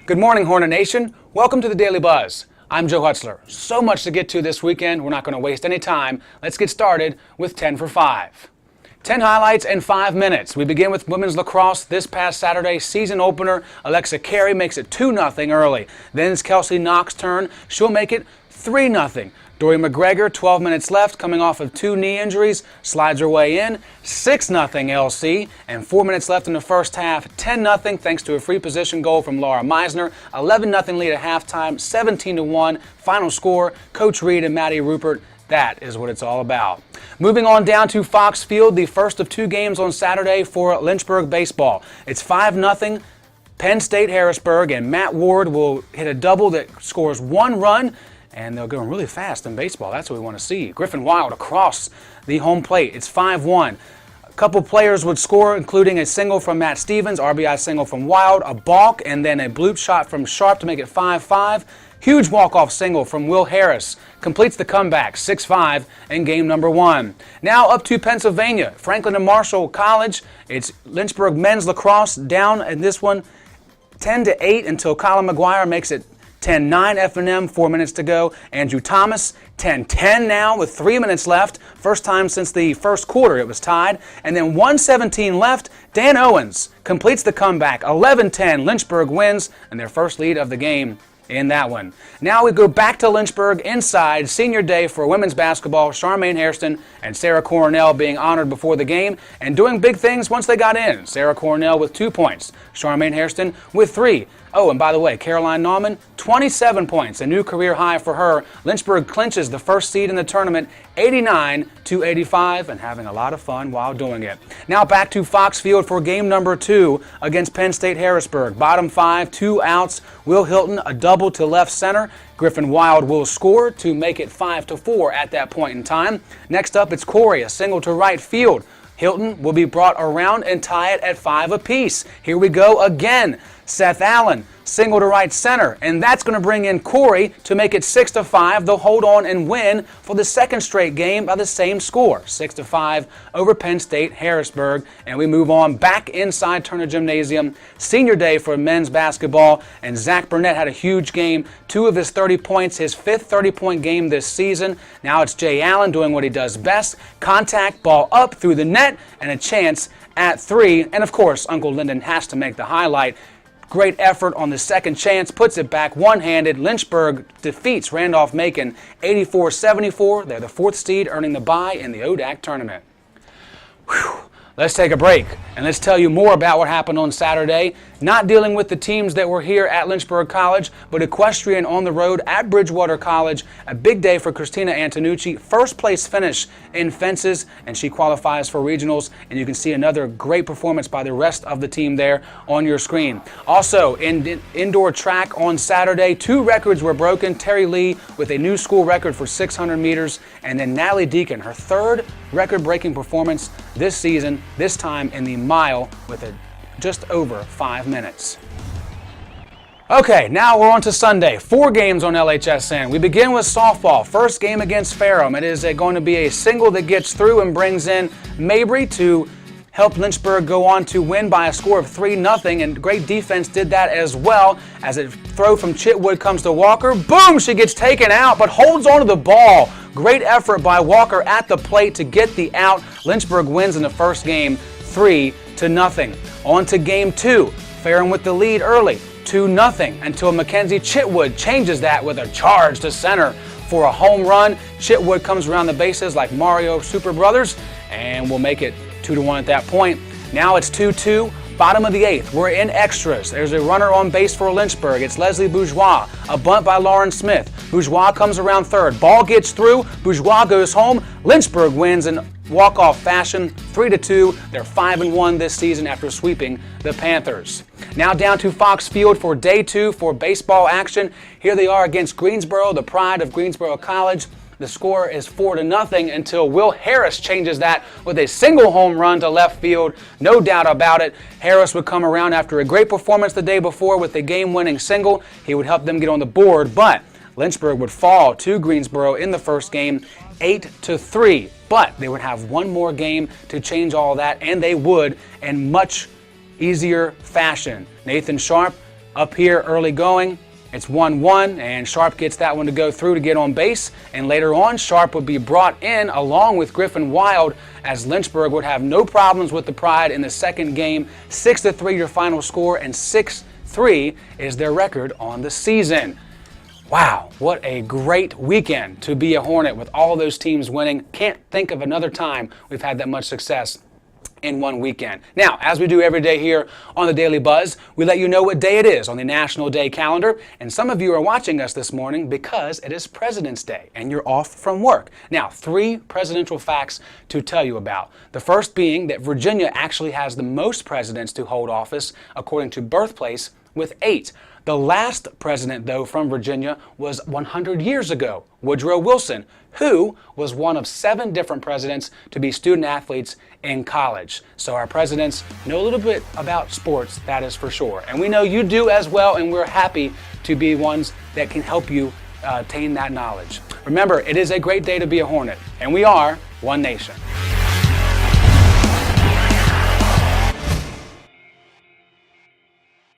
Good morning, Hornet Nation. Welcome to the Daily Buzz. I'm Joe Hutzler. So much to get to this weekend. We're not going to waste any time. Let's get started with 10 for 5. 10 highlights in 5 minutes. We begin with women's lacrosse. This past Saturday, season opener, Alexa Carey makes it 2-0 early. Then it's Kelsey Knox's turn. She'll make it 3-0. Dory McGregor, 12 minutes left, coming off of 2 knee injuries, slides her way in, 6-0 LC, and 4 minutes left in the first half, 10-0 thanks to a free position goal from Laura Meisner, 11-0 lead at halftime, 17-1, final score, Coach Reed and Maddie Rupert. That is what it's all about. Moving on down to Fox Field, the first of 2 games on Saturday for Lynchburg baseball. It's 5-0 Penn State Harrisburg, and Matt Ward will hit a double that scores 1 run. And they're going really fast in baseball. That's what we want to see. Griffin Wild across the home plate. It's 5-1. A couple players would score, including a single from Matt Stevens, RBI single from Wild, a balk, and then a bloop shot from Sharp to make it 5-5. Huge walk-off single from Will Harris completes the comeback, 6-5 in game number 1. Now up to Pennsylvania. Franklin and Marshall College. It's Lynchburg men's lacrosse down in this one 10-8 until Colin McGuire makes it 10-9 F&M, 4 minutes to go. Andrew Thomas, 10-10 now with 3 minutes left. First time since the first quarter it was tied. And then 1:17 left. Dan Owens completes the comeback. 11-10, Lynchburg wins, and their first lead of the game in that one. Now we go back to Lynchburg inside senior day for women's basketball. Charmaine Hairston and Sarah Coronel being honored before the game and doing big things once they got in. Sarah Coronel with 2 points. Charmaine Hairston with 3. Oh, and by the way, Caroline Nauman, 27 points, a new career high for her. Lynchburg clinches the first seed in the tournament, 89-85, and having a lot of fun while doing it. Now back to Fox Field for game number 2 against Penn State Harrisburg. Bottom 5, 2 outs. Will Hilton, a double to left center. Griffin Wild will score to make it 5-4 at that point in time. Next up, it's Corey, a single to right field. Hilton will be brought around and tie it at 5 apiece. Here we go again. Seth Allen, single to right center, and that's going to bring in Corey to make it 6-5. They'll hold on and win for the second straight game by the same score, 6-5 over Penn State Harrisburg. And we move on back inside Turner Gymnasium. Senior day for men's basketball, and Zach Burnett had a huge game. 2 of his 30 points, his 5th 30-point game this season. Now it's Jay Allen doing what he does best. Contact, ball up through the net, and a chance at 3. And of course, Uncle Lyndon has to make the highlight. Great effort on the second chance, puts it back one-handed. Lynchburg defeats Randolph-Macon 84-74. They're the 4th seed, earning the bye in the ODAC tournament. Whew. Let's take a break, and let's tell you more about what happened on Saturday. Not dealing with the teams that were here at Lynchburg College, but equestrian on the road at Bridgewater College. A big day for Christina Antonucci. First place finish in fences, and she qualifies for regionals. And you can see another great performance by the rest of the team there on your screen. Also, in indoor track on Saturday, 2 records were broken. Terry Lee with a new school record for 600 meters, and then Natalie Deacon, her 3rd record-breaking performance this season, this time in the mile with just over 5 minutes. Okay, now we're on to Sunday. 4 games on LHSN. We begin with softball. First game against Ferrum. It is going to be a single that gets through and brings in Mabry to help Lynchburg go on to win by a score of 3-0, and great defense did that as well. As a throw from Chitwood comes to Walker. Boom! She gets taken out, but holds onto the ball. Great effort by Walker at the plate to get the out. Lynchburg wins in the first game 3-0. On to game 2. Ferrum with the lead early, 2-0, until Mackenzie Chitwood changes that with a charge to center for a home run. Chitwood comes around the bases like Mario Super Brothers and will make it 2-1 at that point. Now it's 2-2. Bottom of the 8th, we're in extras. There's a runner on base for Lynchburg. It's Leslie Bourgeois. A bunt by Lauren Smith. Bourgeois comes around third. Ball gets through. Bourgeois goes home. Lynchburg wins in walk-off fashion, 3-2. They're 5-1 this season after sweeping the Panthers. Now down to Fox Field for day 2 for baseball action. Here they are against Greensboro, the pride of Greensboro College. The score is 4-0 until Will Harris changes that with a single home run to left field. No doubt about it. Harris would come around after a great performance the day before with a game-winning single. He would help them get on the board, but Lynchburg would fall to Greensboro in the first game 8-3. But they would have one more game to change all that, and they would in much easier fashion. Nathan Sharp Up here early going, it's 1-1, and Sharp gets that one to go through to get on base, and later on Sharp would be brought in along with Griffin Wild, as Lynchburg would have no problems with the Pride in the second game. 6-3 your final score, and 6-3 is their record on the season. Wow, what a great weekend to be a Hornet with all those teams winning. Can't think of another time we've had that much success in one weekend. Now, as we do every day here on the Daily Buzz, we let you know what day it is on the National Day calendar, and some of you are watching us this morning because it is President's Day and you're off from work. Now, 3 presidential facts to tell you about. The first being that Virginia actually has the most presidents to hold office according to birthplace, with 8. The last president, though, from Virginia was 100 years ago, Woodrow Wilson, who was one of 7 different presidents to be student athletes in college. So our presidents know a little bit about sports, that is for sure. And we know you do as well, and we're happy to be ones that can help you attain that knowledge. Remember, it is a great day to be a Hornet, and we are one nation.